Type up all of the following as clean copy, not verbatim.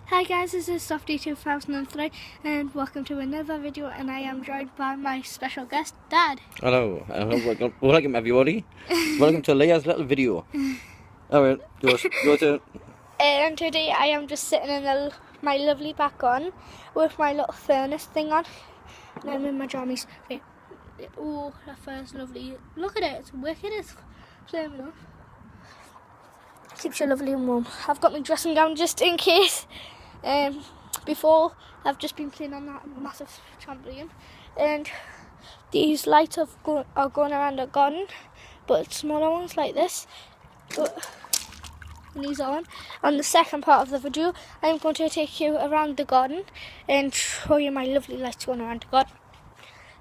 Hi guys, this is Softy2003 and welcome to another video, and I am joined by my special guest, Dad. Hello, welcome everybody. Welcome to Leah's little video. Alright, your turn. And today I am just sitting in my lovely back garden with my little furnace thing on. And I'm in my jammies. Wait. Oh, that furnace is lovely. Look at it, it's wicked, it's flaming up. Keeps you lovely and warm. I've got my dressing gown just in case. Before I've just been playing on that massive trampoline, and these lights are going around the garden, but smaller ones like this. But these are on the second part of the video. I'm going to take you around the garden and show you my lovely lights going around the garden.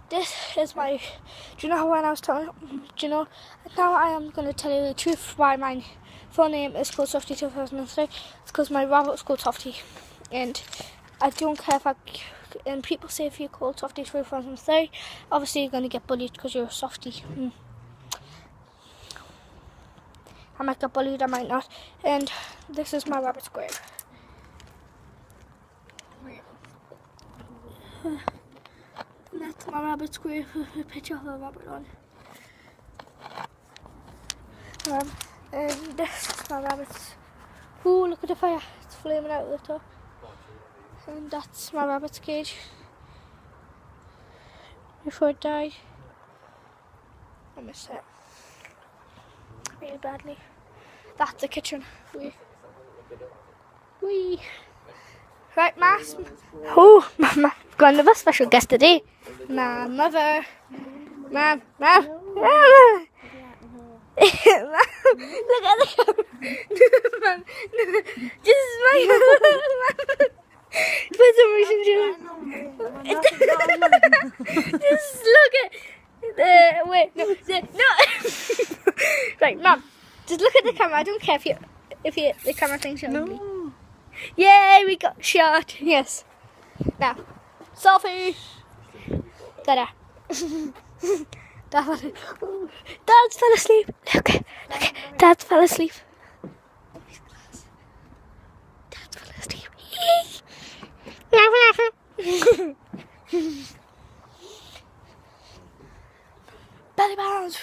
This is my. Do you know when I was telling? Do you know? Now I am going to tell you the truth why my full name is called Softy2003. It's because my rabbit's called Softy, and I don't care if and people say if you're called Softy2003, obviously you're going to get bullied because you're a softy. I might get bullied, I might not. And this is my rabbit's grave. That's my rabbit's grave with a picture of a rabbit on. And this is my rabbit's. Ooh, look at the fire, it's flaming out of the top. And that's my rabbit's cage before it died. I miss it really badly. That's the kitchen. Wee. Right, Mass. Oh, Mama, we've got another special guest today. My mother. Mom. Mom. Look at the camera. This is my mom. For some reason, just look at wait, no. Right, Mom, just look at the camera. I don't care if the camera thinks you're ugly. Yay, we got shot. Yes. Now, selfie. Ta-da. Dad's fell asleep. Look, Dad's fell asleep. Dad's fell asleep. Belly bounce.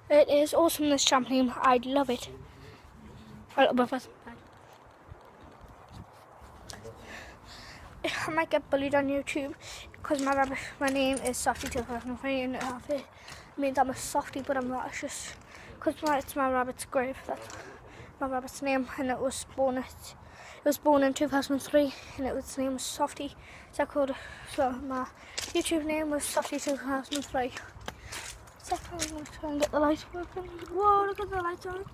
It is awesome, this trampoline. I love it. I might get bullied on YouTube because my name is Softy2003, and it means I'm a softy, but I'm not. It's just because it's my rabbit's grave. That's my rabbit's name, and it was born in 2003, and its name was Softy. So my YouTube name was Softy2003. Second, I'm going to try and get the lights working. Whoa, look at the lights on.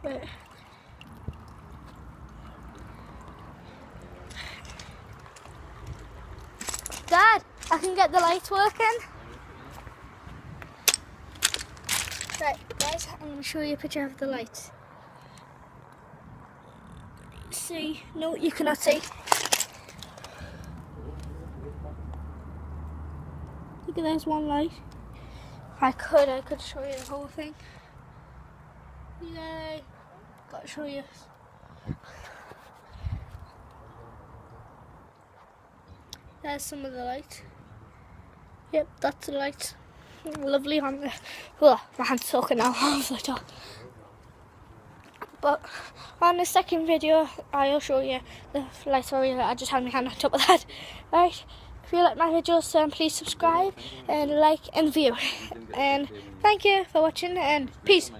Wait. Dad, I can get the lights working. Right, guys, I'm going to show you a picture of the lights. See? No, you cannot see. Look at there's one light. I could show you the whole thing. Yay! Gotta show you. There's some of the lights. Yep, that's the lights. Lovely on there. Oh, my hand's soaking now. But on the second video, I'll show you the lights. Sorry, I just had my hand on top of that. Right, if you like my videos, please subscribe and like and view. And thank you for watching, and peace.